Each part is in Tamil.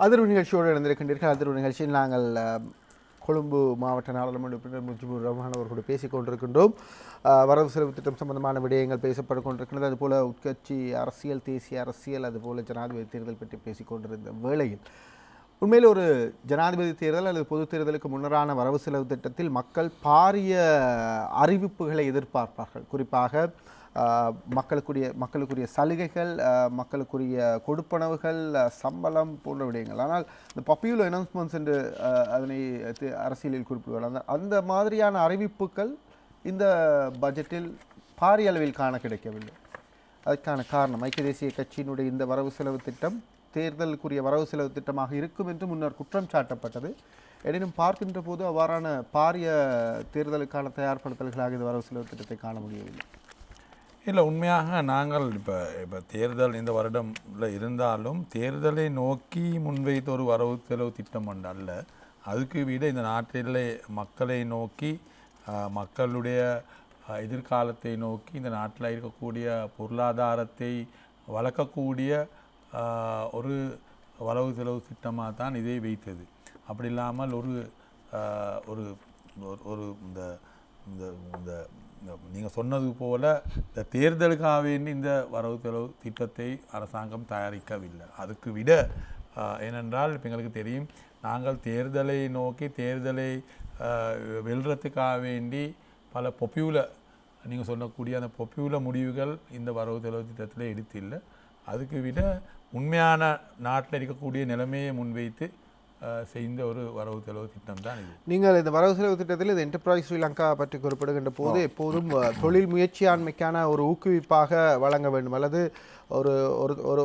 அதிர்வு நிகழ்ச்சியோடு இணைந்திருக்கின்றீர்கள். அதிர்வு நிகழ்ச்சியில் நாங்கள் கொழும்பு மாவட்ட நாடாளுமன்ற உறுப்பினர் முஜிபுர் ரஹ்மான் அவர்களோடு பேசிக் கொண்டிருக்கின்றோம். வரவு செலவு திட்டம் சம்பந்தமான விடயங்கள் பேசப்பட்டு கொண்டிருக்கின்றது. அதுபோல் உட்கட்சி அரசியல், தேசிய அரசியல், அதுபோல் ஜனாதிபதி தேர்தல் பற்றி பேசிக் கொண்டிருந்த வேளையில் உண்மையில் ஒரு ஜனாதிபதி தேர்தல் அல்லது பொது தேர்தலுக்கு முன்னரான வரவு செலவு திட்டத்தில் மக்கள் பாரிய அறிவிப்புகளை எதிர்பார்ப்பார்கள். குறிப்பாக மக்களுக்குரிய சலுகைகள், மக்களுக்குரிய கொடுப்பனவுகள், சம்பளம் போன்ற விடயங்கள். ஆனால் இந்த பாப்புலர் அனௌன்ஸ்மெண்ட்ஸ் என்று அதனை அரசியலில் குறிப்பிடுவார்கள். அந்த மாதிரியான அறிவிப்புகள் இந்த பட்ஜெட்டில் பாரிய அளவில் காண கிடைக்கவில்லை. அதற்கான காரணம் ஐக்கிய தேசிய கட்சியினுடைய இந்த வரவு செலவு திட்டம் தேர்தலுக்குரிய வரவு செலவு திட்டமாக இருக்கும் என்று முன்னர் குற்றம் சாட்டப்பட்டது. எனினும் பார்க்கின்ற போது அவ்வாறான பாரிய தேர்தலுக்கான தயார்படுத்தல்களாக இந்த வரவு செலவு திட்டத்தை காண முடியவில்லை. இல்லை, உண்மையாக நாங்கள் இப்போ தேர்தல் இந்த வருடம்ல இருந்தாலும் தேர்தலை நோக்கி முன்வைத்த ஒரு வரவு செலவு திட்டம் ஒன்று அல்ல. அதுக்கு விட இந்த நாட்டில் மக்களை நோக்கி, மக்களுடைய எதிர்காலத்தை நோக்கி, இந்த நாட்டில் இருக்கக்கூடிய பொருளாதாரத்தை வளர்க்கக்கூடிய ஒரு வரவு செலவு திட்டமாக தான் இதை வைத்தது. அப்படி இல்லாமல் ஒரு ஒரு ஒரு இந்த இந்த நீங்கள் சொன்னது போல் இந்த தேர்தலுக்காக வேண்டி இந்த வரவு செலவு திட்டத்தை அரசாங்கம் தயாரிக்கவில்லை. அதுக்கு விட ஏனென்றால் இப்போ எங்களுக்கு தெரியும், நாங்கள் தேர்தலை நோக்கி தேர்தலை வெல்றதுக்காக வேண்டி பல பொப்பியூலர், நீங்கள் சொல்லக்கூடிய அந்த பொப்பியூலர் முடிவுகள் இந்த வரவு செலவு திட்டத்தில் எடுத்தில்லை. அதுக்கு விட உண்மையான நாட்டில் இருக்கக்கூடிய நிலைமையை முன்வைத்து செய்த ஒரு வரவு செலவு திட்டம் தான் இது. நீங்கள் இந்த வரவு செலவு திட்டத்தில் இந்த என்டர்பிரைஸ் ஸ்ரீலங்கா பற்றி குறிப்பிடுகின்ற போது எப்போதும் தொழில் முயற்சியாண்மைக்கான ஒரு ஊக்குவிப்பாக வழங்க வேண்டும், அல்லது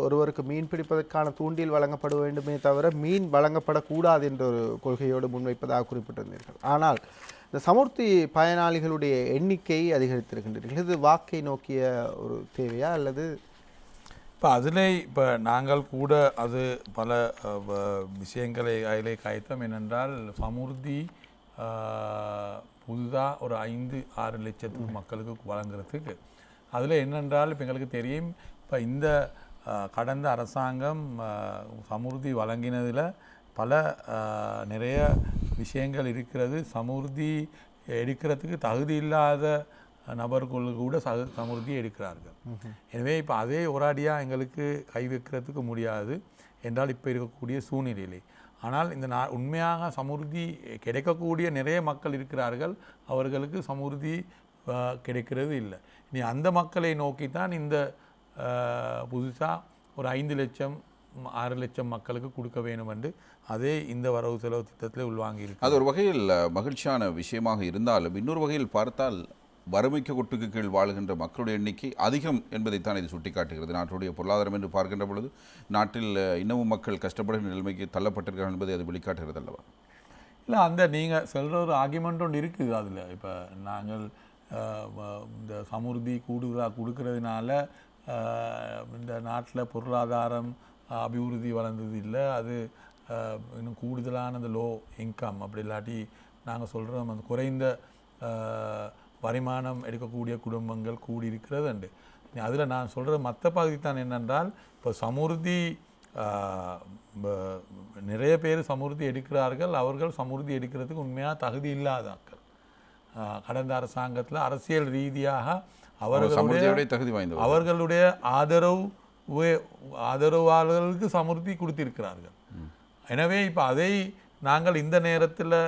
ஒருவருக்கு மீன் பிடிப்பதற்கான தூண்டில் வழங்கப்பட வேண்டுமே தவிர மீன் வழங்கப்படக்கூடாது என்ற ஒரு கொள்கையோடு முன்வைப்பதாக குறிப்பிட்டிருந்தீர்கள். ஆனால் இந்த சமுர்த்தி பயனாளிகளுடைய எண்ணிக்கை அதிகரித்திருக்கின்றீர்கள். இது வாக்கை நோக்கிய ஒரு தேவையா அல்லது? இப்போ இப்போ நாங்கள் கூட அது பல விஷயங்களை அதிலே காய்த்தோம். ஏனென்றால் சமுர்த்தி புதுதாக ஒரு 5-6 லட்சத்துக்கு மக்களுக்கு வழங்குறதுக்கு அதில் என்னென்றால் இப்போ எங்களுக்கு தெரியும், இப்போ இந்த கடந்த அரசாங்கம் சமுர்த்தி வழங்கினதில் பல நிறைய விஷயங்கள் இருக்கிறது. சமுர்த்தி எடுக்கிறதுக்கு தகுதி இல்லாத நபர்கள் கூட சமுர்த்தியை எடுக்கிறார்கள். எனவே இப்போ அதே ஒராடியாக எங்களுக்கு கை வைக்கிறதுக்கு முடியாது என்றால் இப்போ இருக்கக்கூடிய சூழ்நிலையிலே. ஆனால் இந்த உண்மையாக சமுர்த்தி கிடைக்கக்கூடிய நிறைய மக்கள் இருக்கிறார்கள், அவர்களுக்கு சமுர்த்தி கிடைக்கிறது இல்லை. இனி அந்த மக்களை நோக்கித்தான் இந்த புதுசாக ஒரு 5 லட்சம் 6 லட்சம் மக்களுக்கு கொடுக்க வேண்டும் என்று அதே இந்த வரவு செலவு திட்டத்தில் உள்வாங்கியிருக்கு. அது ஒரு வகையில் மகிழ்ச்சியான விஷயமாக இருந்தாலும் இன்னொரு வகையில் பார்த்தால் வறுமைக்கு கொட்டுக்கு கீழ் வாழ்கின்ற மக்களுடைய எண்ணிக்கை அதிகம் என்பதைத்தான் இது சுட்டிக்காட்டுகிறது. நாட்டுடைய பொருளாதாரம் என்று பார்க்கின்ற பொழுது நாட்டில் இன்னமும் மக்கள் கஷ்டப்படுகிற நிலைமைக்கு தள்ளப்பட்டிருக்கிறார்கள் என்பதை அது வெளிக்காட்டுகிறது அல்லவா? இல்லை, அந்த நீங்கள் சொல்கிற ஒரு ஆர்குமெண்ட் ஒன்று இருக்குது அதில். இப்போ நாங்கள் இந்த சமுர்த்தி கூடுதலாக கொடுக்கறதுனால இந்த நாட்டில் பொருளாதாரம் அபிவிருத்தி வளர்ந்தது இல்லை, அது இன்னும் கூடுதலான அந்த லோ இன்கம் அப்படி இல்லாட்டி நாங்கள் சொல்கிறோம் அந்த குறைந்த வருமானம் எடுக்கக்கூடிய குடும்பங்கள் கூடியிருக்கிறது உண்டு. அதில் நான் சொல்கிற மற்ற பகுதி தான் என்னென்றால், இப்போ சமுர்த்தி நிறைய பேர் சமுர்த்தி எடுக்கிறார்கள், அவர்கள் சமுர்த்தி எடுக்கிறதுக்கு உண்மையாக தகுதி இல்லாதாக்கள். கடந்த அரசாங்கத்தில் அரசியல் ரீதியாக அவர்களுடைய ஆதரவாளர்களுக்கு சமுர்த்தி கொடுத்திருக்கிறார்கள். எனவே இப்போ அதை நாங்கள் இந்த நேரத்தில்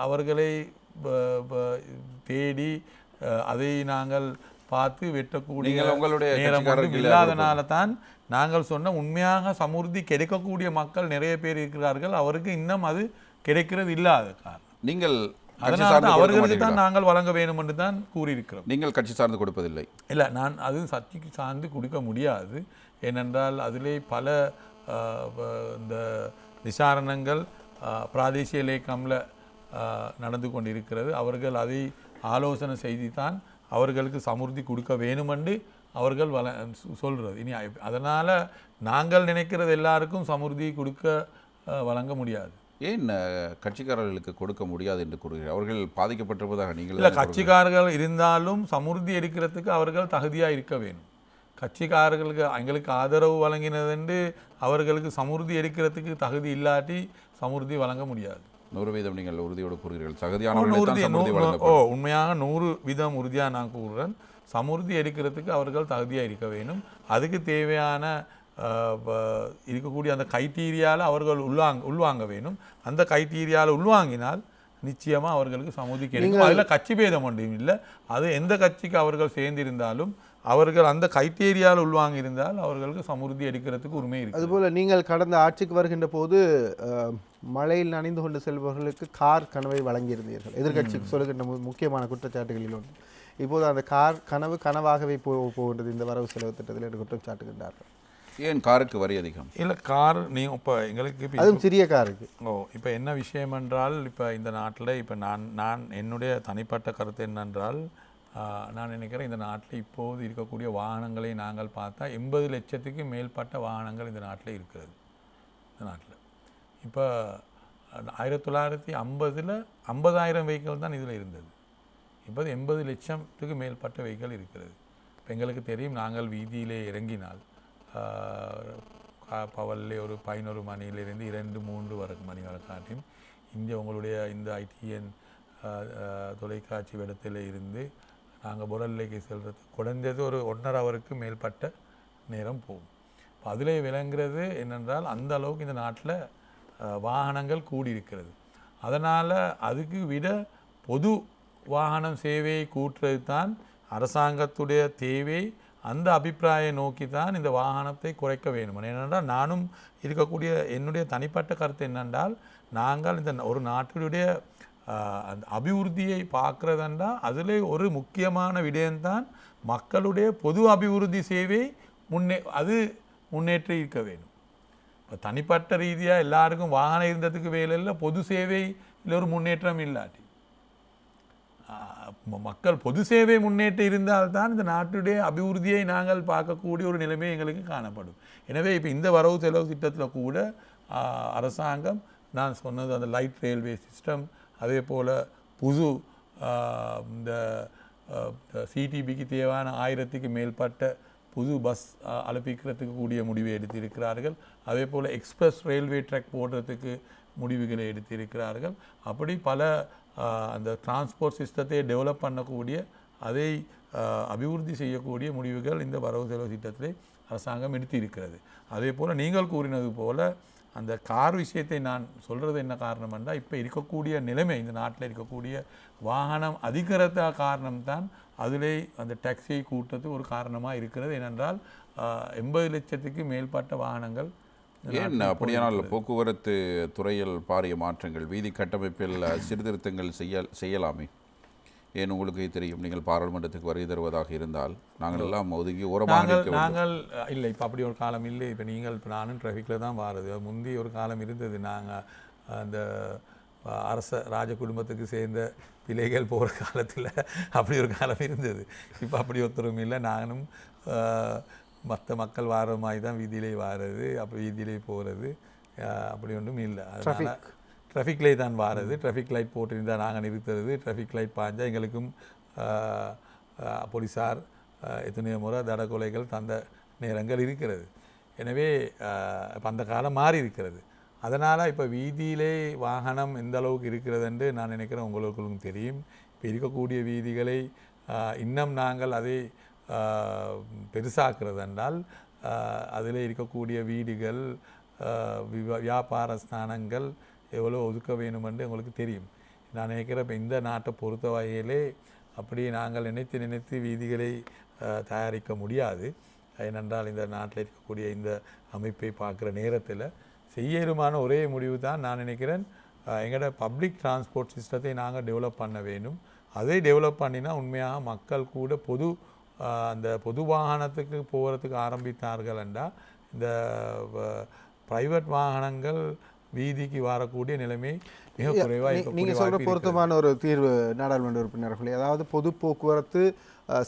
அவர்களை தேடி அதை நாங்கள் பார்த்து வெட்டக்கூடிய நேரம் இல்லாதனால தான் நாங்கள் சொன்ன உண்மையாக சமுர்த்தி கிடைக்கக்கூடிய மக்கள் நிறைய பேர் இருக்கிறார்கள், அவருக்கு இன்னும் அது கிடைக்கிறது இல்லாத காரணம். நீங்கள் அதனால அவர்களுக்கு தான் நாங்கள் வழங்க வேண்டும் என்று தான் கூறியிருக்கிறோம். நீங்கள் கட்சி சார்ந்து கொடுப்பதில்லை? இல்லை, நான் அது சக்திக்கு சார்ந்து கொடுக்க முடியாது. ஏனென்றால் அதிலே பல இந்த விசாரணங்கள் பிராதேசிய லேக்கமில் நடந்து கொண்டிருக்கிறது. அவர்கள் அதை ஆலோசனை செய்துதான் அவர்களுக்கு சமுர்த்தி கொடுக்க வேணுமென்று அவர்கள் சொல்கிறது. இனி அதனால் நாங்கள் நினைக்கிறது எல்லாருக்கும் சமுர்த்தி வழங்க முடியாது. ஏன் கட்சிக்காரர்களுக்கு கொடுக்க முடியாது என்று கூறுகிறார்? அவர்கள் பாதிக்கப்பட்டிருப்பதாக நீங்கள்? இல்லை, கட்சிக்காரர்கள் இருந்தாலும் சமுர்த்தி எடுக்கிறதுக்கு அவர்கள் தகுதியாக இருக்க வேணும். கட்சிக்காரர்களுக்கு எங்களுக்கு ஆதரவு வழங்கினதுண்டு அவர்களுக்கு சமுர்த்தி எடுக்கிறதுக்கு தகுதி இல்லாட்டி சமுர்த்தி வழங்க முடியாது. 100% நீங்கள் உறுதியோடு கூறுகிறீர்கள். தகுதியான உண்மையாக 100% உறுதியாக நான் கூறுறேன். சமுர்த்தி எடுக்கிறதுக்கு அவர்கள் தகுதியாக இருக்க வேணும். அதுக்கு தேவையான இருக்கக்கூடிய அந்த கைட்டீரியாவில் அவர்கள் உள்வாங்க வேணும். அந்த கைட்டீரியாவில் உள்வாங்கினால் நிச்சயமாக அவர்களுக்கு சமுர்த்தி கிடைக்கும். அதில் கட்சி பேதம் ஒன்றும் இல்லை. அது எந்த கட்சிக்கு அவர்கள் சேர்ந்திருந்தாலும் அவர்கள் அந்த கைட்டீரியாவில் உள்வாங்கி இருந்தால் அவர்களுக்கு சமுர்த்தி எடுக்கிறதுக்கு உரிமை இருக்குது. அதுபோல் நீங்கள் கடந்த ஆட்சிக்கு வருகின்ற போது மழையில் நனைந்து கொண்டு செல்பவர்களுக்கு கார் கனவை வழங்கியிருந்தீர்கள். எதிர்கட்சிக்கு சொல்லுகின்ற முக்கியமான குற்றச்சாட்டுகளில் ஒன்று. இப்போது அந்த கார் கனவு கனவாகவே போகின்றது இந்த வரவு செலவு திட்டத்தில் என்று குற்றம் சாட்டுகின்றார்கள். ஏன் காருக்கு வரி அதிகம்? இல்லை, கார் நீங்கள் இப்போ எங்களுக்கு அதுவும் சிறிய காருக்கு. இப்போ என்ன விஷயம் என்றால், இப்போ இந்த நாட்டில் இப்போ நான் என்னுடைய தனிப்பட்ட கருத்து என்னென்றால், நான் நினைக்கிறேன் இந்த நாட்டில் இப்போது இருக்கக்கூடிய வாகனங்களை நாங்கள் பார்த்தா 80 லட்சத்துக்கு மேற்பட்ட வாகனங்கள் இந்த நாட்டில் இருக்கிறது. இந்த நாட்டில் இப்போ 1950 50,000 வெஹிக்கிள் தான் இதில் இருந்தது. இப்போது 80 லட்சத்துக்கு மேற்பட்ட வெஹிக்கிள் இருக்கிறது. இப்போ எங்களுக்கு தெரியும், நாங்கள் வீதியிலே இறங்கினால் பவல்லே ஒரு 11 மணியிலிருந்து 2-3 மணி வரை காட்டியும் இங்கே உங்களுடைய இந்த ITN தொலைக்காட்சி இடத்துல இருந்து நாங்கள் புரல்லைக்கு செல்வது குறைஞ்சது ஒரு 1.5 ஹவருக்கு மேற்பட்ட நேரம் போகும். இப்போ அதில் விளங்குறது என்னென்றால் அந்த அளவுக்கு இந்த நாட்டில் வாகனங்கள் கூடியிருக்கிறது. அதனால் அதுக்கு விட பொது வாகனம் சேவையை கூட்டுறது தான் அரசாங்கத்துடைய தேவை. அந்த அபிப்பிராய நோக்கி தான் இந்த வாகனத்தை குறைக்க வேண்டும். ஏனென்றால் நானும் இருக்கக்கூடிய என்னுடைய தனிப்பட்ட கருத்து என்னென்றால், நாங்கள் இந்த ஒரு நாட்டினுடைய அந்த அபிவிருத்தியை பார்க்குறதுண்டா அதில் ஒரு முக்கியமான விடயம்தான் மக்களுடைய பொது அபிவிருத்தி சேவை முன்னேற்றி இருக்க வேணும். இப்போ தனிப்பட்ட ரீதியாக எல்லாருக்கும் வாகனம் இருந்ததுக்கு வேலை இல்லை, பொது சேவையில் ஒரு முன்னேற்றம் இல்லாட்டி மக்கள் பொது சேவை முன்னேற்றம் இருந்தால்தான் இந்த நாட்டுடைய அபிவிருத்தியை நாங்கள் பார்க்கக்கூடிய ஒரு நிலைமை எங்களுக்கு காணப்படும். எனவே இப்போ இந்த வரவு செலவு திட்டத்தில் கூட அரசாங்கம் நான் சொன்னது அந்த லைட் ரயில்வே சிஸ்டம், அதே போல் புது இந்த சிடிபிக்கு தேவையான 1000க்கு மேற்பட்ட புது பஸ் அனுப்பிக்கிறதுக்கு கூடிய முடிவை எடுத்திருக்கிறார்கள். அதே போல் எக்ஸ்பிரஸ் ரயில்வே ட்ராக் போடுறதுக்கு முடிவுகளை எடுத்திருக்கிறார்கள். அப்படி பல அந்த டிரான்ஸ்போர்ட் சிஸ்டத்தை டெவலப் பண்ணக்கூடிய அதை அபிவிருத்தி செய்யக்கூடிய முடிவுகள் இந்த வரவு செலவு திட்டத்திலே அரசாங்கம் எடுத்திருக்கிறது. அதே போல் நீங்கள் கூறினது போல் அந்த கார் விஷயத்தை நான் சொல்கிறது என்ன காரணம் என்றால், இப்போ இருக்கக்கூடிய நிலைமை இந்த நாட்டில் இருக்கக்கூடிய வாகனம் அதிகரித்த காரணம்தான் அதிலே அந்த டாக்ஸியை கூட்டத்துக்கு ஒரு காரணமாக இருக்கிறது. ஏனென்றால் 80 லட்சத்துக்கு மேற்பட்ட வாகனங்கள். ஏன் அப்படியானால் போக்குவரத்து துறையில் பாரிய மாற்றங்கள், வீதி கட்டமைப்பில் சீர்திருத்தங்கள் செய்யலாமே? ஏன் உங்களுக்கு தெரியும், நீங்கள் பாராளுமன்றத்துக்கு வருகை தருவதாக இருந்தால் நாங்கள் எல்லாம் ஒதுங்கி ஓரமாக நாங்கள் இல்லை. இப்போ அப்படி ஒரு காலம் இல்லை. இப்போ நீங்கள் இப்போ நானும் டிராஃபிக்கில் தான் வாருது. முந்தி ஒரு காலம் இருந்தது, நாங்கள் அந்த அரச ராஜ குடும்பத்துக்கு சேர்ந்த பிள்ளைகள் போகிற காலத்தில் அப்படி ஒரு காலம் இருந்தது. இப்போ அப்படி ஒருத்தரும் இல்லை. நானும் மற்ற மக்கள் வார மாதிரி தான் வீதியிலே வாரது, அப்போ வீதியிலே போகிறது, அப்படி ஒன்றும் இல்லை. அதனால் ட்ராஃபிக் லைட் தான் வாரது. ட்ராஃபிக் லைட் போட்டிருந்தால் நாங்கள் நிறுத்துறது, ட்ராஃபிக் லைட் பாய்ஞ்சால் எங்களுக்கும் போலீஸார் எத்தனையோ முறை தடகொலைகள் தந்த நேரங்கள் இருக்கிறது. எனவே இப்போ அந்த காலம் மாறி இருக்கிறது. அதனால் இப்போ வீதியிலே வாகனம் எந்த அளவுக்கு இருக்கிறது என்று நான் நினைக்கிறேன் உங்களுக்கும் தெரியும். இப்போ இருக்கக்கூடிய வீதிகளை இன்னும் நாங்கள் அதை பெருசாக்குறது என்றால் அதில் இருக்கக்கூடிய வீடுகள், வியாபார ஸ்தானங்கள் எவ்வளோ ஒதுக்க வேணும் என்று உங்களுக்கு தெரியும். நான் நினைக்கிறேன் இப்போ இந்த நாட்டை பொறுத்த வகையிலே அப்படி நாங்கள் நினைத்து வீதிகளை தயாரிக்க முடியாது. ஏனென்றால் இந்த நாட்டில் இருக்கக்கூடிய இந்த அமைப்பை பார்க்குற நேரத்தில் செய்யலுமான ஒரே முடிவு தான் நான் நினைக்கிறேன், எங்களோட பப்ளிக் டிரான்ஸ்போர்ட் சிஸ்டத்தை நாங்கள் டெவலப் பண்ண வேணும். அதை டெவலப் பண்ணினா உண்மையாக மக்கள் கூட அந்த பொது வாகனத்துக்கு போகிறதுக்கு ஆரம்பித்தார்கள் என்றால் இந்த ப்ரைவேட் வாகனங்கள் வீதிக்கு வரக்கூடிய நிலைமை மிக குறைவாக நீங்க சொல்ற பொருத்தமான ஒரு தீர்வு நாடாளுமன்ற உறுப்பினர்களே, அதாவது பொது போக்குவரத்து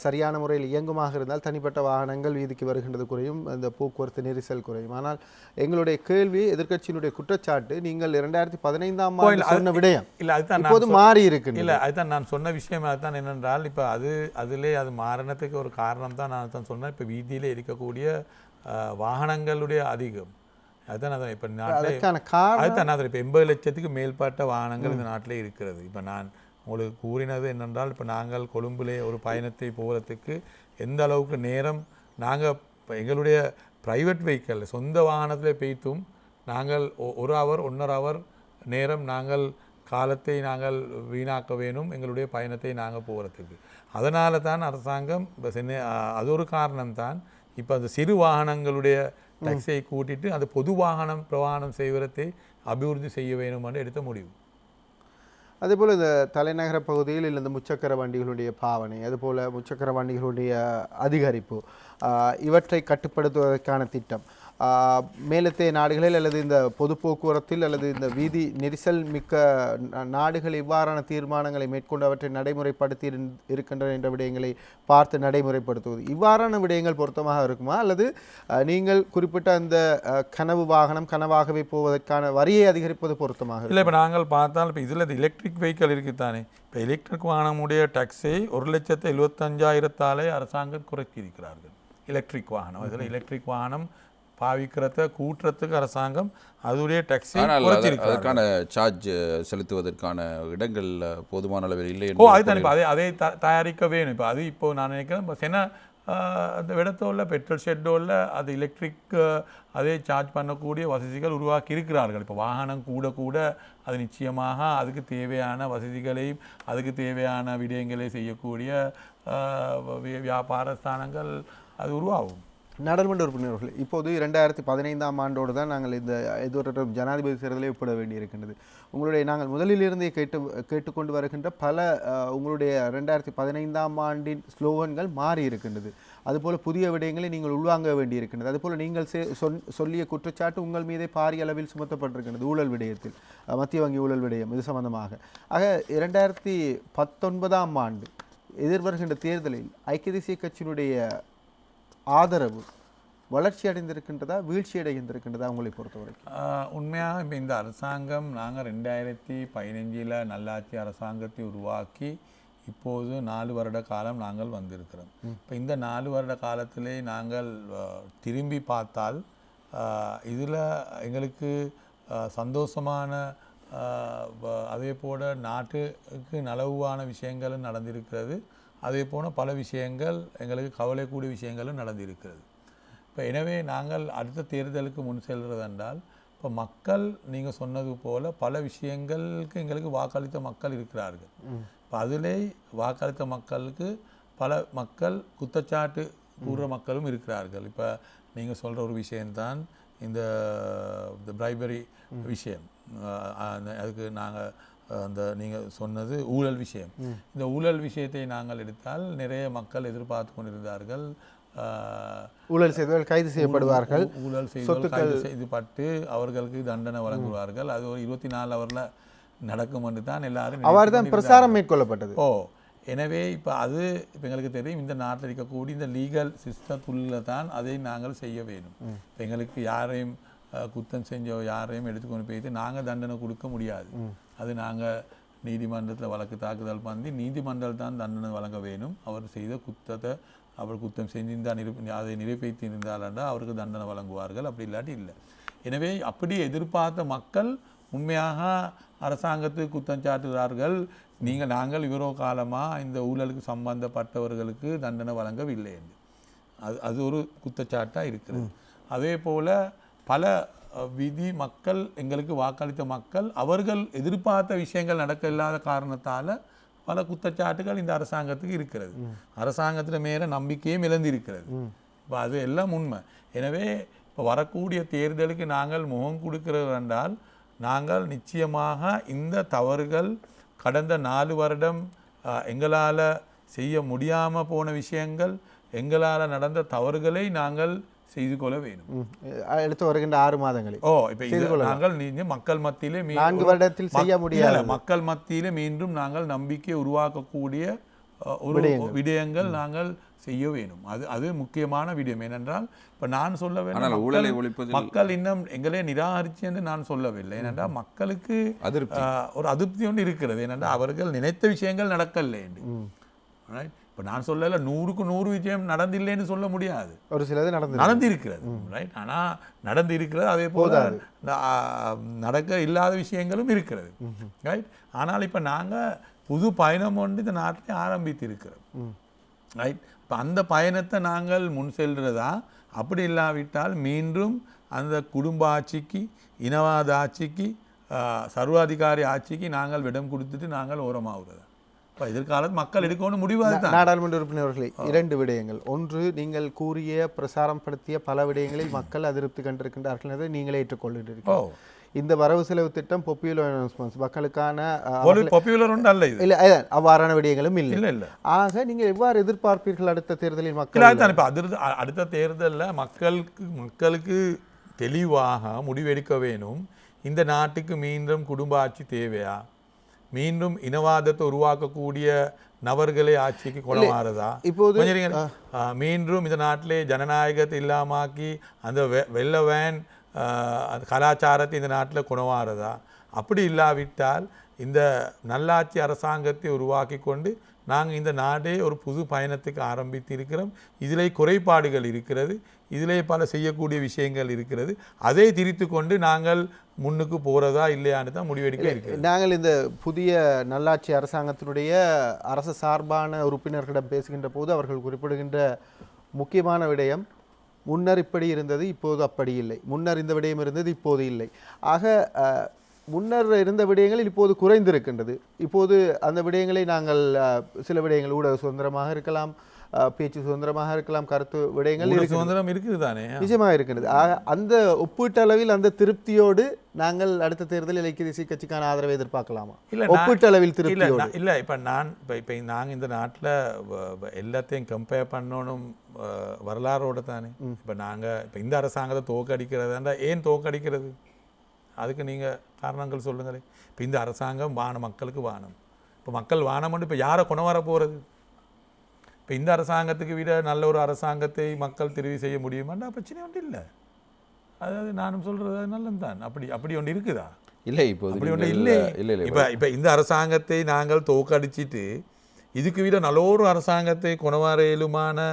சரியான முறையில் இயங்குமாக இருந்தால் தனிப்பட்ட வாகனங்கள் வீதிக்கு வருகின்றது குறையும், அந்த போக்குவரத்து நெரிசல் குறையும். ஆனால் எங்களுடைய கேள்வி, எதிர்க்கட்சியினுடைய குற்றச்சாட்டு, நீங்கள் 2015ஆம் ஆண்டு சொன்ன விடயம் இல்லை, அதுதான் இப்போது மாறி இருக்கு. இல்லை, அதுதான் நான் சொன்ன விஷயம். அதுதான் என்னென்றால், இப்போ அதிலே அது மாறினத்துக்கு ஒரு காரணம் தான் நான் தான் சொன்னேன். இப்போ வீதியில் இருக்கக்கூடிய வாகனங்களுடைய அதிகம், அதுதான் அதான் இப்போ நாட்டில் அதுதான் நான் இப்போ 80 லட்சத்துக்கு மேற்பட்ட வாகனங்கள் இந்த நாட்டிலே இருக்கிறது. இப்போ நான் உங்களுக்கு கூறினது என்னென்றால், இப்போ நாங்கள் கொழும்பிலே ஒரு பயணத்தை போகிறதுக்கு எந்த அளவுக்கு நேரம் நாங்கள் எங்களுடைய ப்ரைவேட் வெஹிக்கிள் சொந்த வாகனத்தில் போய்த்தும் நாங்கள் 1 ஹவர் 1.5 ஹவர் நேரம் நாங்கள் காலத்தை நாங்கள் வீணாக்க வேணும் எங்களுடைய பயணத்தை நாங்கள் போகிறதுக்கு. அதனால தான் அரசாங்கம் இப்போ அது ஒரு காரணம்தான். இப்போ அந்த சிறு வாகனங்களுடைய டாக்ஸியை கூட்டிட்டு அந்த பொது வாகனம் பிரயாணம் செய்வதை அபிவிருத்தி செய்ய வேணும் என்று எடுத்த முடிவு. அதேபோல் இந்த தலைநகர பகுதியில் இந்த முச்சக்கர வண்டிகளுடைய பாவனை, அதுபோல் முச்சக்கர வண்டிகளுடைய அதிகரிப்பு, இவற்றை கட்டுப்படுத்துவதற்கான திட்டம் மேலத்தைய நாடுகளில் அல்லது இந்த பொது போக்குவரத்தில் அல்லது இந்த வீதி நெரிசல் மிக்க நாடுகள் இவ்வாறான தீர்மானங்களை மேற்கொண்டு அவற்றை நடைமுறைப்படுத்தி இருக்கின்றன என்ற விடயங்களை பார்த்து நடைமுறைப்படுத்துவது, இவ்வாறான விடயங்கள் பொருத்தமாக இருக்குமா? அல்லது நீங்கள் குறிப்பிட்ட அந்த கனவு வாகனம் கனவாகவே போவதற்கான வரியை அதிகரிப்பது பொருத்தமாக? இல்லை, இப்போ நாங்கள் பார்த்தால் இப்போ இதில் எலக்ட்ரிக் வெஹிக்கிள் இருக்குத்தானே. இப்போ எலக்ட்ரிக் வாகனமுடைய டாக்ஸை 1,75,000 அரசாங்கம் குறைக்கி இருக்கிறார்கள். எலக்ட்ரிக் வாகனம், இதில் எலக்ட்ரிக் வாகனம் பாவிக்கிறத கூட்டுறதுக்கு அரசாங்கம் அதுடைய டாக்ஸை அதற்கான சார்ஜ் செலுத்துவதற்கான இடங்கள் போதுமான அளவில் இல்லை. அதுதான் இப்போ அதை தயாரிக்க வேணும். இப்போ அது இப்போ நான் நினைக்கிறேன், இப்போ சென்னை அந்த இடத்தோட பெட்ரோல் ஷெட்டோட அது எலக்ட்ரிக் அதே சார்ஜ் பண்ணக்கூடிய வசதிகள் உருவாக்கி இருக்கிறார்கள். இப்போ வாகனம் கூட அது நிச்சயமாக அதுக்கு தேவையான வசதிகளையும் அதுக்கு தேவையான விடயங்களை செய்யக்கூடிய வியாபார ஸ்தானங்கள் அது உருவாகும். நாடாளுமன்ற உறுப்பினர்கள், இப்போது 2015ஆம் ஆண்டோடு தான் நாங்கள் இந்த எதிர்வர ஜனாதிபதி தேர்தலை ஒப்பிட வேண்டியிருக்கின்றது. உங்களுடைய நாங்கள் முதலிலிருந்தே கேட்டுக்கொண்டு வருகின்ற பல உங்களுடைய 2015ஆம் ஆண்டின் ஸ்லோகன்கள் மாறி இருக்கின்றது. அதுபோல் புதிய விடயங்களை நீங்கள் உள்வாங்க வேண்டியிருக்கின்றது. அதுபோல் நீங்கள் சொல்லிய குற்றச்சாட்டு உங்கள் மீதே பாரிய அளவில் சுமத்தப்பட்டிருக்கின்றது ஊழல் விடயத்தில், மத்திய வங்கி ஊழல் விடயம் இது சம்பந்தமாக. ஆக 2019ஆம் ஆண்டு எதிர்வருகின்ற தேர்தலில் ஐக்கிய தேசிய கட்சியினுடைய ஆதரவு வளர்ச்சி அடைந்திருக்கின்றதா வீழ்ச்சி அடைந்திருக்கின்றதா உங்களை பொறுத்தவரைக்கும்? உண்மையாக இப்போ இந்த அரசாங்கம் நாங்கள் 2015 நல்லாட்சி அரசாங்கத்தை உருவாக்கி இப்போது 4 வருட காலம் நாங்கள் வந்திருக்கிறோம். இப்போ இந்த 4 வருட காலத்திலே நாங்கள் திரும்பி பார்த்தால் இதில் எங்களுக்கு சந்தோஷமான அதே போல் நாட்டுக்கு நலவான விஷயங்களும் நடந்திருக்கிறது. அதே போல் பல விஷயங்கள் எங்களுக்கு கவலைக்கூடிய விஷயங்களும் நடந்திருக்கிறது. இப்போ எனவே நாங்கள் அடுத்த தேர்தலுக்கு முன் செல்வது என்றால், இப்போ மக்கள் நீங்கள் சொன்னது போல் பல விஷயங்களுக்கு எங்களுக்கு வாக்களித்த மக்கள் இருக்கிறார்கள். இப்போ அதிலே வாக்களித்த மக்களுக்கு பல மக்கள் குற்றச்சாட்டு கூறுற மக்களும் இருக்கிறார்கள். இப்போ நீங்கள் சொல்கிற ஒரு விஷயம்தான் இந்த பிரைபரி விஷயம். அதுக்கு நாங்கள் அந்த நீங்கள் சொன்னது ஊழல் விஷயம். இந்த ஊழல் விஷயத்தை நாங்கள் எடுத்தால் நிறைய மக்கள் எதிர்பார்த்து கொண்டிருந்தார்கள். ஊழல் செய்தவர்கள் கைது செய்யப்படுவார்கள், ஊழல் செய்தவர்கள் கைது செய்யப்பட்டு அவர்களுக்கு தண்டனை வழங்குவார்கள். அது ஒரு 24 ஹவரில் நடக்கும் என்று தான் எல்லாரும் அவர் தான் பிரசாரம் மேற்கொள்ளப்பட்டது. எனவே இப்போ அது இப்போ எங்களுக்கு தெரியும், இந்த நாட்டில் இருக்கக்கூடிய இந்த லீகல் சிஸ்டத்துள்ள தான் அதை நாங்கள் செய்ய வேணும். இப்போ எங்களுக்கு யாரையும் குற்றம் செஞ்சோ யாரையும் எடுத்துக்கொண்டு போயிட்டு நாங்கள் தண்டனை கொடுக்க முடியாது. அது நாங்கள் நீதிமன்றத்தில் வழக்கு தாக்குதல் பண்ணி நீதிமன்றம் தான் தண்டனை வழங்க வேணும். அவர் செய்த குற்றத்தை அவர் குற்றம் செஞ்சிருந்தால் அதை நிறைவேற்றியிருந்தால் அவருக்கு தண்டனை வழங்குவார்கள், அப்படி இல்லாட்டி இல்லை. எனவே அப்படி எதிர்பார்த்த மக்கள் உண்மையாக அரசாங்கத்துக்கு குற்றம் சாட்டுகிறார்கள். நாங்கள் இவ்வளோ காலமாக இந்த ஊழலுக்கு சம்பந்தப்பட்டவர்களுக்கு தண்டனை வழங்கவில்லை என்று அது ஒரு குற்றச்சாட்டாக இருக்கிறது. அதே போல் பல விதி மக்கள் எங்களுக்கு வாக்களித்த மக்கள் அவர்கள் எதிர்பார்த்த விஷயங்கள் நடக்க இல்லாத காரணத்தால் பல குற்றச்சாட்டுகள் இந்த அரசாங்கத்துக்கு இருக்கிறது. அரசாங்கத்தில் மேலே நம்பிக்கையும் இழந்திருக்கிறது. இப்போ அது எல்லாம் உண்மை. எனவே இப்போ வரக்கூடிய தேர்தலுக்கு நாங்கள் முகம் கொடுக்கிறது என்றால் நாங்கள் நிச்சயமாக இந்த தவறுகள் கடந்த 4 வருடம் எங்களால் செய்ய முடியாமல் போன விஷயங்கள், எங்களால் நடந்த தவறுகளை நாங்கள் செய்து கொள்ள வேணும். அடுத்து வருகின்ற 6 மாதங்களில் இப்போ நாங்கள் மக்கள் மத்தியிலே 4 வருடத்தில் செய்ய முடியாது. மக்கள் மத்தியிலே மீண்டும் நாங்கள் நம்பிக்கை உருவாக்கக்கூடிய ஒரு விடயங்கள் நாங்கள் செய்ய வேணும். அது முக்கியமான விடயம். ஏனென்றால் இப்போ நான் சொல்ல வேண்டும், மக்கள் இன்னும் எங்களே நிராகரிச்சு என்று நான் சொல்லவில்லை. ஏனென்றால் மக்களுக்கு ஒரு அதிருப்தி ஒன்று இருக்கிறது. ஏனென்றால் அவர்கள் நினைத்த விஷயங்கள் நடக்கலை என்று. இப்போ நான் சொல்லல 100க்கு 100 விஷயம் நடந்தில்லைன்னு சொல்ல முடியாது. ஒரு சிலது நடந்திருக்கிறது, ரைட். ஆனால் நடந்திருக்கிறது. அதே போல நடக்க இல்லாத விஷயங்களும் இருக்கிறது, ரைட். ஆனால் இப்போ நாங்கள் புது பயணம் ஒன்று இந்த நாட்டிலே ஆரம்பித்திருக்கிறோம், ரைட். இப்போ அந்த பயணத்தை நாங்கள் முன் செல்றதா? அப்படி இல்லாவிட்டால் மீண்டும் அந்த குடும்ப ஆட்சிக்கு, இனவாத ஆட்சிக்கு, சர்வாதிகாரி ஆட்சிக்கு நாங்கள் விடம் கொடுத்துட்டு நாங்கள் ஓரமாகிறதா? எதிர்காலத்தில் மக்கள் எடுக்கணும் முடிவாக. நாடாளுமன்ற உறுப்பினர்களே, 2 விடயங்கள். ஒன்று, நீங்கள் கூறிய பிரசாரம் படுத்திய பல விடயங்களில் மக்கள் அதிருப்தி கண்டிருக்கின்றார்கள் என்பதை நீங்களே ஏற்றுக்கொள்கிறீர்கள். இந்த வரவு செலவு திட்டம் பாப்புலர் அனௌன்ஸ்மெண்ட்ஸ் மக்களுக்கான அவ்வாறான விடயங்களும் இல்லை. ஆக நீங்கள் எவ்வாறு எதிர்பார்ப்பீர்கள் அடுத்த தேர்தலில் மக்கள்? அடுத்த தேர்தலில் மக்களுக்கு தெளிவாக முடிவெடுக்க வேணும். இந்த நாட்டுக்கு மீண்டும் குடும்ப ஆட்சி தேவையா? மீண்டும் இனவாதத்தை உருவாக்கக்கூடிய நபர்களை ஆட்சிக்கு கொள்ளமாறதா? இப்போது மீண்டும் இந்த நாட்டிலே ஜனநாயகத்தை இல்லாமாக்கி அந்த வெள்ள வேன் கலாச்சாரத்தை இந்த நாட்டில் கொணவாறதா? அப்படி இல்லாவிட்டால் இந்த நல்லாட்சி அரசாங்கத்தை உருவாக்கி கொண்டு நாங்கள் இந்த நாடே ஒரு புது பயணத்துக்கு ஆரம்பித்திருக்கிறோம். இதிலே குறைபாடுகள் இருக்கிறது, இதிலே பல செய்யக்கூடிய விஷயங்கள் இருக்கிறது. அதை திரித்து கொண்டு நாங்கள் முன்னுக்கு போகிறதா இல்லையான்னு தான் முடிவெடுக்க இருக்கிறது. நாங்கள் இந்த புதிய நல்லாட்சி அரசாங்கத்தினுடைய அரசு சார்பான உறுப்பினர்களிடம் பேசுகின்ற போது அவர்கள் குறிப்பிடுகின்ற முக்கியமான விடயம், முன்னர் இப்படி இருந்தது, இப்போது அப்படி இல்லை. முன்னர் இந்த விடயம் இருந்தது, இப்போது இல்லை. ஆக முன்னர் இருந்த விடயங்கள் இப்போது குறைந்திருக்கின்றது. இப்போது அந்த விடயங்களை நாங்கள் சில விடயங்கள் ஊடக சுதந்திரமாக இருக்கலாம், பேச்சு சுதந்திரமாக இருக்கலாம், கருத்து விடயங்கள் சுதந்திரம் இருக்குது தானே, நிஜமாக இருக்கின்றது. அந்த ஒப்பீட்டளவில் அந்த திருப்தியோடு நாங்கள் அடுத்த தேர்தலில் ஐக்கிய தேசிய கட்சிக்கான ஆதரவை எதிர்பார்க்கலாமா? இல்லை, ஒப்பீட்டளவில் திருப்தியோடு இல்லை. இப்போ நாங்கள் இந்த நாட்டில் எல்லாத்தையும் கம்பேர் பண்ணணும் வரலாறோட தானே. இப்போ நாங்கள் இப்போ இந்த அரசாங்கத்தை தோக்கடிக்கிறதா? ஏன் தோக்கடிக்கிறது? அதுக்கு நீங்கள் காரணங்கள் சொல்லுங்களேன். இப்போ இந்த அரசாங்கம் வானம், மக்களுக்கு வானம். இப்போ மக்கள் வானம் இப்போ யாரை கொண்டு வர போகிறது? இப்போ இந்த அரசாங்கத்துக்கு விட நல்ல ஒரு அரசாங்கத்தை மக்கள் தெரிவு செய்ய முடியுமாண்டா? பிரச்சனை ஒன்று இல்லை. அதாவது நானும் சொல்கிறது நல்லதுதான். அப்படி ஒன்று இருக்குதா? இல்லை, இப்போ அப்படி ஒன்று இல்லை. இப்போ இந்த அரசாங்கத்தை நாங்கள் தோக்கடிச்சிட்டு இதுக்கு விட நல்ல ஒரு அரசாங்கத்தை கொணவார இயலுமான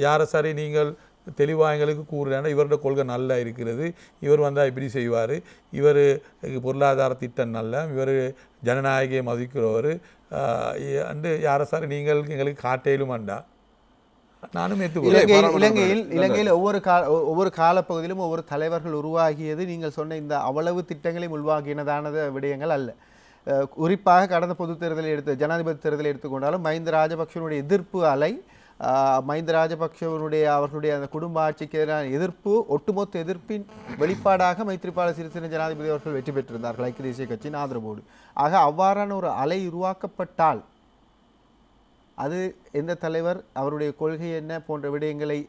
யாரை சரி நீங்கள் தெளிவாக எங்களுக்கு கூறுறாங்க. இவரோட கொள்கை நல்லா இருக்கிறது, இவர் வந்தால் இப்படி செய்வார், இவர் பொருளாதார திட்டம் நல்ல, இவர் ஜனநாயகம் மதிக்கிறவர் அண்டு யாரை சார் நீங்கள் எங்களுக்கு காட்டையிலுமாண்டா? நானும் இலங்கையில் ஒவ்வொரு காலப்பகுதியிலும் ஒவ்வொரு தலைவர்கள் உருவாகியது நீங்கள் சொன்ன இந்த அவ்வளவு திட்டங்களையும் உருவாக்கினதான விடயங்கள் அல்ல. குறிப்பாக கடந்த பொது தேர்தலை ஜனாதிபதி தேர்தலை எடுத்துக்கொண்டாலும் மஹிந்த ராஜபக்ஷனுடைய எதிர்ப்பு அலை, மஹிந்த ராஜபக்ஷவனுடைய அவர்களுடைய அந்த குடும்ப ஆட்சிக்கு எதிரான எதிர்ப்பு, ஒட்டுமொத்த எதிர்ப்பின் வெளிப்பாடாக மைத்ரிபால சிறிசேன ஜனாதிபதி அவர்கள் வெற்றி பெற்றிருந்தார்கள் ஐக்கிய தேசிய கட்சியின் ஆதரவோடு. ஆக அவ்வாறான ஒரு அலை உருவாக்கப்பட்டால் அது எந்த தலைவர் அவருடைய கொள்கை என்ன போன்ற விடயங்களை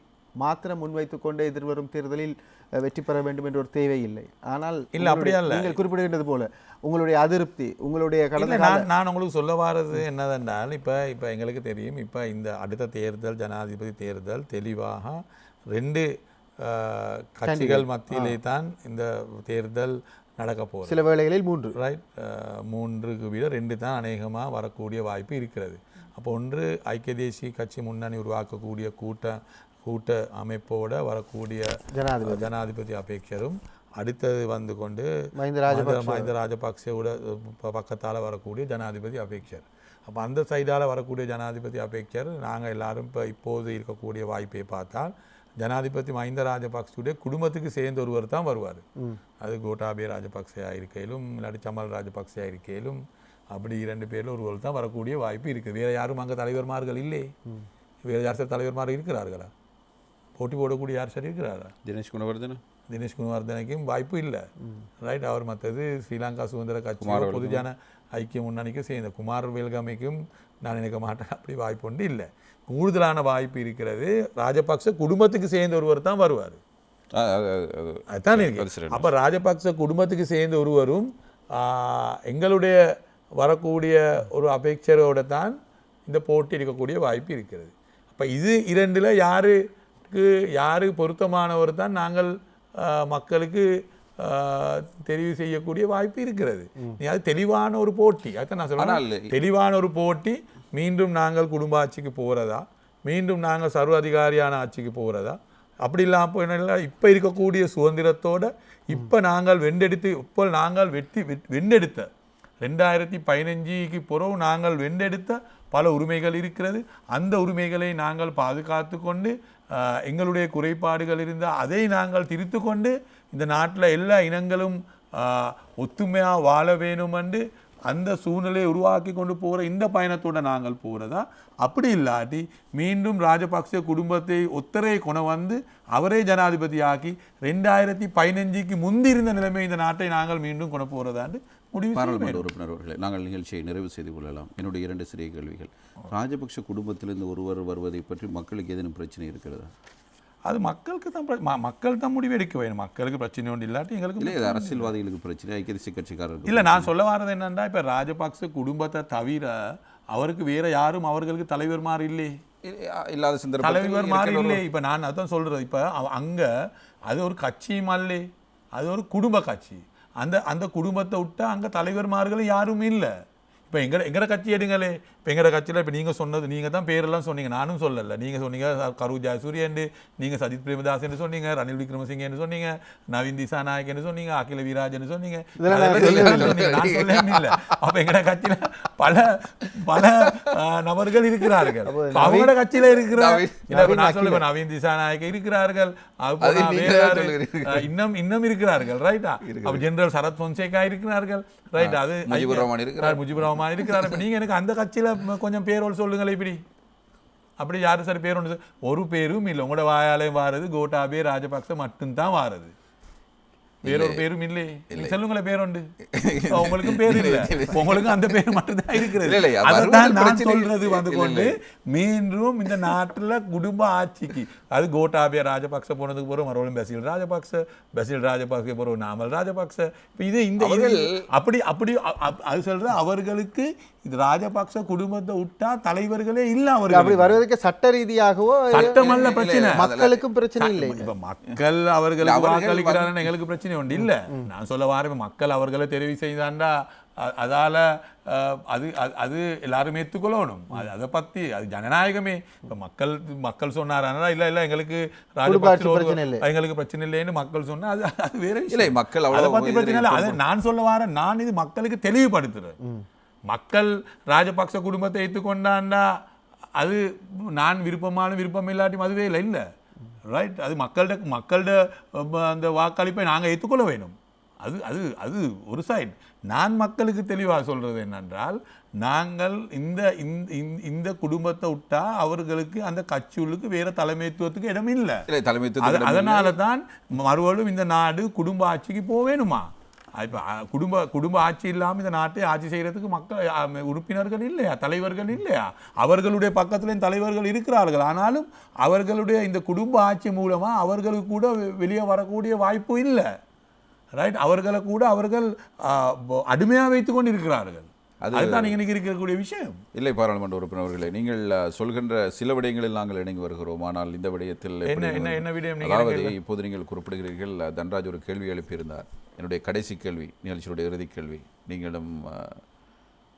மாத்திரம் முன்வைத்துக் கொண்டு எதிர்வரும் தேர்தலில் வெற்றி பெற வேண்டும் என்ற ஒரு தேவை இல்லை. ஆனால் நீங்கள் குறிப்பிடுகின்றது போல உங்களுடைய அதிருப்தி, உங்களுடைய கடந்த நான் உங்களுக்கு சொல்ல வாரது என்னதென்றால், இப்போ எங்களுக்கு தெரியும், இப்போ இந்த அடுத்த தேர்தல் ஜனாதிபதி தேர்தல் தெளிவாக 2 கட்சிகள் மத்தியிலே தான் இந்த தேர்தல் நடக்க போகுது. சில வேளைகளில் 3, ரைட். 3க்கு விட 2 தான் அநேகமாக வரக்கூடிய வாய்ப்பு இருக்கிறது. அப்போ ஒன்று ஐக்கிய தேசிய கட்சி முன்னணி உருவாக்கக்கூடிய கூட்ட அமைப்போட வரக்கூடிய ஜனாதிபதி அபேட்சரும், அடுத்தது வந்து கொண்டு மஹிந்த ராஜபக்சவோட பக்கத்தால் வரக்கூடிய ஜனாதிபதி அபேட்சர். அப்போ அந்த சைடால் வரக்கூடிய ஜனாதிபதி அபேட்சர் நாங்கள் எல்லாரும் இப்போது இருக்கக்கூடிய வாய்ப்பை பார்த்தால் ஜனாதிபதி மஹிந்த ராஜபக்சவுடைய குடும்பத்துக்கு சேர்ந்த ஒருவர் தான் வருவார். அது கோட்டாபய ராஜபக்சையாக இருக்கையிலும் இல்லாட்டி சமல் ராஜபக்சையாக இருக்கையிலும் அப்படி 2 பேரில் ஒருவர் தான் வரக்கூடிய வாய்ப்பு இருக்குது. வேறு யாரும் அங்கே தலைவர்மார்கள் இல்லை. வேறு யார் சார் தலைவர்மார்கள் இருக்கிறார்களா? போட்டி போடக்கூடிய யார் சார் இருக்கிறாரா? தினேஷ் குணவர்தன தினேஷ் குணவர்தனைக்கும் வாய்ப்பு இல்லை. ரைட், அவர் மற்றது ஸ்ரீலங்கா சுதந்திர கட்சியோ பொதுஜன ஐக்கிய முன்னணிக்கும் சேர்ந்த குமார் வெல்கமைக்கும் நான் நினைக்க மாட்டேன், அப்படி வாய்ப்பு ஒன்று இல்லை. கூடுதலான வாய்ப்பு இருக்கிறது ராஜபக்ச குடும்பத்துக்கு சேர்ந்த ஒருவர் தான் வருவார். அதுதான் இருக்கு. அப்போ ராஜபக்ச குடும்பத்துக்கு சேர்ந்த ஒருவரும் எங்களுடைய வரக்கூடிய ஒரு அபேட்சரோட தான் இந்த போட்டி இருக்கக்கூடிய வாய்ப்பு இருக்கிறது. அப்போ இது இரண்டில் யாரு பொருத்தமானவர் தான் நாங்கள் மக்களுக்கு தெரிவு செய்யக்கூடிய வாய்ப்பு இருக்கிறது. அது தெளிவான ஒரு போட்டி. அதுதான் நான் சொல்றேன், தெளிவான ஒரு போட்டி. மீண்டும் நாங்கள் குடும்ப ஆட்சிக்கு போகிறதா, மீண்டும் நாங்கள் சர்வ அதிகாரியான ஆட்சிக்கு போகிறதா, அப்படி இல்லாமல் போயினா இப்போ இருக்கக்கூடிய சுதந்திரத்தோட இப்போ நாங்கள் வெண்டெடுத்த 2015க்கு பிறகு நாங்கள் வெண்டெடுத்த பல உரிமைகள் இருக்கிறது. அந்த உரிமைகளை நாங்கள் பாதுகாத்து கொண்டு எங்களுடைய குறைபாடுகள் இருந்தால் அதை நாங்கள் திருத்து கொண்டு இந்த நாட்டில் எல்லா இனங்களும் ஒத்துமையாக வாழ வேணும் என்று அந்த சூழ்நிலையை உருவாக்கி கொண்டு போகிற இந்த பயணத்தோடு நாங்கள் போகிறதா, அப்படி இல்லாட்டி மீண்டும் ராஜபக்ச குடும்பத்தை ஒத்தரை கொண்டு வந்து அவரே ஜனாதிபதி ஆக்கி 2015க்கு முந்திருந்த நிலைமை இந்த நாட்டை நாங்கள் மீண்டும் கொண்டு போகிறதாண்டு பாராளுமன்ற உறுப்பினர்களே, நாங்கள் நிகழ்ச்சியை நிறைவு செய்து கொள்ளலாம். என்னுடைய 2 சிறிய கேள்விகள். ராஜபக்ஷ குடும்பத்திலிருந்து ஒருவர் வருவதை பற்றி மக்களுக்கு ஏதேனும் பிரச்சனை இருக்கிறதா? அது மக்களுக்கு தான் மக்கள் தான் முடிவு எடுக்க வேணும். மக்களுக்கு பிரச்சனை ஒன்று இல்லாட்டி எங்களுக்கு இல்லை, அரசியல்வாதிகளுக்கு பிரச்சனை, ஐக்கிய தேசிய கட்சிக்காரர்கள் இல்லை. நான் சொல்ல வர்றது என்னன்னா, இப்போ ராஜபக்ச குடும்பத்தை தவிர அவருக்கு வேற யாரும் அவர்களுக்கு தலைவர் மாதிரி இல்லை, இல்லாத சந்தர்ப்பம் தலைவர் மாதிரி இல்லை. இப்போ நான் அதான் சொல்றது, இப்போ அங்கே அது ஒரு கட்சியும் அல்ல, அது ஒரு குடும்ப கட்சி. அந்த குடும்பத்தை விட்டா அங்கே தலைவர்மார்களும் யாரும் இல்லை. இப்போ எங்கட கட்சி எடுங்களே, இப்போ எங்கட கட்சியில் இப்போ நீங்கள் சொன்னது, நீங்கள் தான் பேரெல்லாம் சொன்னீங்க, நானும் சொல்லலை. நீங்கள் சொன்னீங்க கரு ஜாயசூரியன், நீங்கள் சஜித் பிரேமதாஸ் சொன்னீங்க, ரணில் விக்ரமசிங்கன்னு சொன்னீங்க, நவீன் திசாநாயக்கன்னு சொன்னீங்க, அகில வீராஜன்னு சொன்னீங்க. நான் சொல்லேன்னு இல்லை. அப்போ எங்கட கட்சியில் பல பல நபர்கள் இருக்கிறார்கள். அவங்களோட கட்சியில் இருக்கிறார். நான் சொல்லுவேன், நவீன் திசாநாயக்க இருக்கிறார்கள், இன்னும் இருக்கிறார்கள். ரைட்டா? அப்போ ஜெனரல் சரத் பொன்சேகா இருக்கிறார்கள். ரைட், அது முஜிபுர் ரஹ்மான் இருக்கிறார். இப்போ நீங்கள் எனக்கு அந்த கட்சியில் கொஞ்சம் பேரோடு சொல்லுங்களேன். இப்படி அப்படி யாரும் சரி பேர் ஒன்று, ஒரு பேரும் இல்லை. உங்களோட வாயாலயம் வாரது கோட்டாபே ராஜபக்ச மட்டும்தான் வாரது, வேறொரு பேரும் இல்லை. சொல்லுங்களேன் பேர் உண்டு. உங்களுக்கும் பேர் இல்லை, உங்களுக்கும் அந்த பேர் மட்டும்தான் இருக்கிறது. அதுதான் நான் சொல்றது வந்து கொண்டு மீண்டும் இந்த நாட்டில் குடும்ப ஆட்சிக்கு, அது கோட்டாபே ராஜபக்ச போனதுக்கு போகிறோம், மறுபடியும் பசில் ராஜபக்ச போகிறோம், நாமல் ராஜபக்ச. இப்போ இது இந்த அப்படி அது சொல்ற அவர்களுக்கு இது ராஜபக்ச குடும்பத்தை விட்டா தலைவர்களே இல்லை. அவர்கள் அப்படி வருவதற்கு சட்ட ரீதியாகவோ சட்டமல்ல பிரச்சனை, மக்களுக்கும் பிரச்சனை இல்லை. இப்ப மக்கள் அவர்களுக்கு வாக்களிக்கிறார்கள், எங்களுக்கு பிரச்சனை ஒன்று இல்லை. நான் சொல்ல வாரேன், மக்கள் அவர்களை தெரிவு செய்தாண்டா அதால அது எல்லாரும் ஏற்றுக்கொள்ளணும். அதை பத்தி அது ஜனநாயகமே. இப்ப மக்கள் சொன்னாரா இல்ல எங்களுக்கு எங்களுக்கு பிரச்சனை இல்லைன்னு மக்கள் சொன்னா அது வேற விஷயம். மக்கள் அதை பத்தி பிரச்சனை இல்லை. அதை நான் சொல்ல வாரேன், நான் இது மக்களுக்கு தெளிவுபடுத்துறேன். மக்கள் ராஜபக்ச குடும்பத்தை ஏற்றுக்கொண்டாண்டா அது நான் விருப்பம் இல்லாட்டி அதுவே இல்லை. ரைட், அது மக்கள்கிட்ட அந்த வாக்களிப்பை நாங்கள் ஏற்றுக்கொள்ள வேணும். அது ஒரு சைடு. நான் மக்களுக்கு தெளிவாக சொல்றது என்னென்றால், நாங்கள் இந்த குடும்பத்தை விட்டா அவர்களுக்கு அந்த கட்சிகளுக்கு வேற தலைமைத்துவத்துக்கு இடம் இல்லை. அதனால தான் மறுபடியும் இந்த நாடு குடும்ப ஆட்சிக்கு போக வேணுமா? இப்போ குடும்ப ஆட்சி இல்லாமல் இந்த நாட்டை ஆட்சி செய்கிறதுக்கு மக்கள் உறுப்பினர்கள் இல்லையா, தலைவர்கள் இல்லையா? அவர்களுடைய பக்கத்துலேயும் தலைவர்கள் இருக்கிறார்கள். ஆனாலும் அவர்களுடைய இந்த குடும்ப ஆட்சி மூலமாக அவர்களுக்கு கூட வெளியே வரக்கூடிய வாய்ப்பு இல்லை. ரைட், அவர்களை கூட அவர்கள் அடிமையாக வைத்து கொண்டு இருக்கிறார்கள். அதுதான் இன்னைக்கு இருக்கக்கூடிய விஷயம். இல்லை, பாராளுமன்ற உறுப்பினர்களே, நீங்கள் சொல்கின்ற சில விடயங்களில் நாங்கள் இணங்கி வருகிறோம். ஆனால் இந்த விடயத்தில் என்ன விடயம்? அதாவது இப்போது நீங்கள் குறிப்பிடுகிறீர்கள், தன்ராஜ் ஒரு கேள்வி எழுப்பியிருந்தார். என்னுடைய கடைசி கேள்வி, நிகழ்ச்சியுடைய இறுதி கேள்வி. நீங்களும்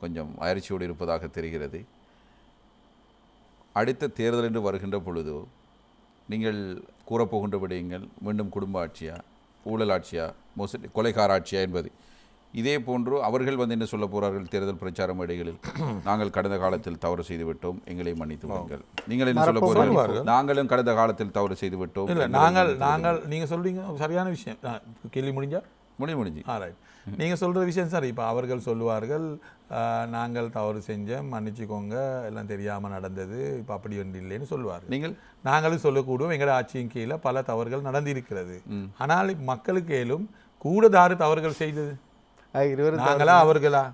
கொஞ்சம் அயற்சியோடு இருப்பதாக தெரிகிறது. அடுத்த தேர்தல் என்று வருகின்ற பொழுது நீங்கள் கூறப்போகின்ற விடயங்கள் மீண்டும் குடும்ப ஆட்சியா, ஊழல் ஆட்சியா, மோசடி கொலைகார ஆட்சியா என்பது, இதே போன்று அவர்கள் என்ன சொல்ல போகிறார்கள் தேர்தல் பிரச்சார மேடைகளில், நாங்கள் கடந்த காலத்தில் தவறு செய்து விட்டோம், எங்களை மன்னித்து விடுங்கள். நீங்கள் என்ன சொல்ல போகிறீர்கள்? நாங்களும் கடந்த காலத்தில் தவறு செய்து விட்டோம். இல்லை, நாங்கள் நீங்கள் சொல்றீங்க சரியான விஷயம். கேள்வி முடிஞ்சா முடிஞ்சு ரைட். நீங்கள் சொல்கிற விஷயம் சார், இப்போ அவர்கள் சொல்லுவார்கள் நாங்கள் தவறு செஞ்சோம், மன்னிச்சுக்கோங்க, எல்லாம் தெரியாமல் நடந்தது, இப்போ அப்படி ஒன்று இல்லைன்னு சொல்லுவார்கள். நாங்களும் சொல்லக்கூடும் எங்களோட ஆட்சியின் கீழே பல தவறுகள் நடந்திருக்கிறது. ஆனால் மக்களுக்கு ஏலும் கூடதாறு தவறுகள் செய்தது நாங்களா அவர்களா?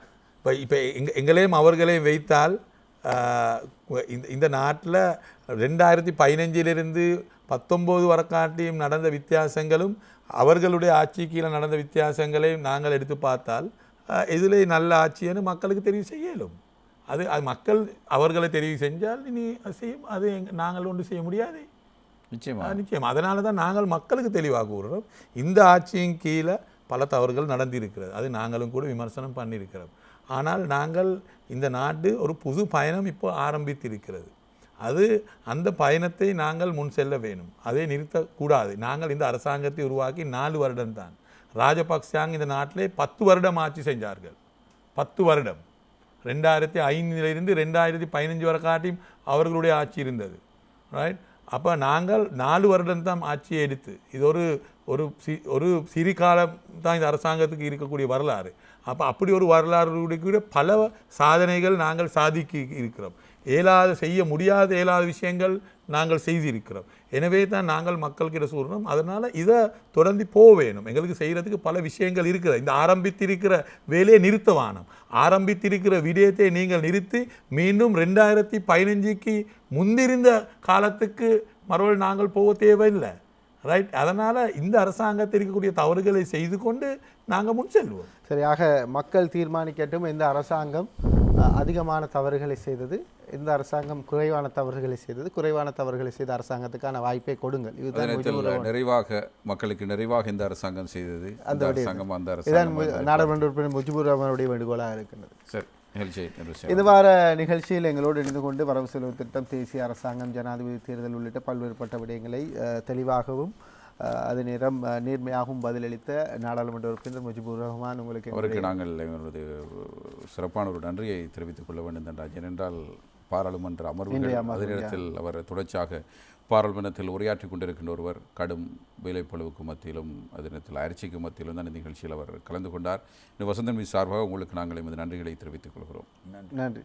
இப்போ எங்களையும் அவர்களையும் வைத்தால் இந்த நாட்டில் 2015 19 வரக்காட்டியும் நடந்த வித்தியாசங்களும் அவர்களுடைய ஆட்சி கீழே நடந்த வித்தியாசங்களையும் நாங்கள் எடுத்து பார்த்தால் இதில் நல்ல ஆட்சின்னு மக்களுக்கு தெரிவு செய்யலும். அது மக்கள் அவர்களை தெரிவு செஞ்சால் இனி செய்யும், அது நாங்கள் ஒன்று செய்ய முடியாது. நிச்சயம். அதனால தான் நாங்கள் மக்களுக்கு தெளிவாக கூறுகிறோம், இந்த ஆட்சியின் கீழே பல தவறுகள் நடந்திருக்கிறது, அது நாங்களும் கூட விமர்சனம் பண்ணியிருக்கிறோம். ஆனால் நாங்கள் இந்த நாடு ஒரு புது பயணம் இப்போ ஆரம்பித்திருக்கிறது. அது அந்த பயணத்தை நாங்கள் முன் செல்ல வேணும், அதை நிறுத்தக்கூடாது. நாங்கள் இந்த அரசாங்கத்தை உருவாக்கி 4 வருடம் தான். ராஜபக்சாங்க இந்த நாட்டிலே 10 வருடம் ஆட்சி செஞ்சார்கள். 10 வருடம் 2005 2015 வரை காட்டியும் அவர்களுடைய ஆட்சி இருந்தது. ரைட். அப்போ நாங்கள் 4 வருடம் தான் ஆட்சியை எடுத்து, இது ஒரு சிறு காலம் தான் இந்த அரசாங்கத்துக்கு இருக்கக்கூடிய வரலாறு. அப்போ அப்படி ஒரு வரலாறு கூட பல சாதனைகள் நாங்கள் சாதிக்க இருக்கிறோம். செய்ய முடியாத இயலாத விஷயங்கள் நாங்கள் செய்திருக்கிறோம். எனவே தான் நாங்கள் மக்கள்கிட்ட சொல்கிறோம், அதனால் இதை தொடர்ந்து போக வேணும். எங்களுக்கு செய்கிறதுக்கு பல விஷயங்கள் இருக்கிறது. இந்த ஆரம்பித்திருக்கிற வேலையை நிறுத்த வேணும். ஆரம்பித்திருக்கிற விடயத்தை நீங்கள் நிறுத்தி மீண்டும் 2015 முந்திருந்த காலத்துக்கு மறுபடியும் நாங்கள் போக தேவையில்லை. ரைட். அதனால் இந்த அரசாங்கத்தில் இருக்கக்கூடிய தவறுகளை செய்து கொண்டு நாங்கள் முன் செல்வோம். சரியாக மக்கள் தீர்மானிக்கட்டும் எந்த அரசாங்கம் அதிகமான தவறுகளை செய்தது, எந்த அரசாங்கம் குறைவான தவறுகளை செய்தது. குறைவான தவறுகளை செய்த அரசாங்கத்துக்கான வாய்ப்பை கொடுங்கள். இதுதான் நிறைவாக மக்களுக்கு நிறைவாக இந்த அரசாங்கம் செய்தது, அந்த அரசாங்கம் அந்த அரசாங்கம் நாடாளுமன்ற உறுப்பினர் முஜிபுர் ரஹ்மானுடைய வேண்டுகோளாக இருக்கின்றது. சரி. இந்த வார நிகழ்ச்சியில் எங்களோடு இணைந்து கொண்டு வரவு செலவு திட்டம், தேசிய அரசாங்கம், ஜனாதிபதி தேர்தல் உள்ளிட்ட பல்வேறுபட்ட விடயங்களை தெளிவாகவும் அதே நேரம் நேர்மையாகவும் பதிலளித்த நாடாளுமன்ற உறுப்பினர் முஜிபுர் ரஹ்மான் அவருக்கு நாங்கள் எங்களது சிறப்பான ஒரு நன்றியை தெரிவித்துக் கொள்ள வேண்டும் என்றால், ஏனென்றால் பாராளுமன்ற அமர்வுகள் அதே நேரத்தில் அவர் தொடர்ச்சியாக பாராளுமன்றத்தில் உரையாற்றி கொண்டிருக்கின்ற ஒருவர் கடும் வேலைப்பளுவுக்கு மத்தியிலும் அதே நேரத்தில் அயற்சிக்கு மத்தியிலும் தான் இந்த நிகழ்ச்சியில் அவர் கலந்து கொண்டார். இந்த வசந்தன் மீது சார்பாக உங்களுக்கு நாங்கள் எமது நன்றிகளை தெரிவித்துக் கொள்கிறோம். நன்றி.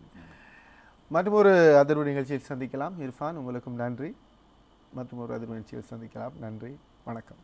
மற்றும் ஒரு அதிர்வு நிகழ்ச்சியில் சந்திக்கலாம். இர்ஃபான், உங்களுக்கும் நன்றி. மற்றும் ஒரு அதிர்வு நிகழ்ச்சியில் சந்திக்கலாம். நன்றி, வணக்கம்.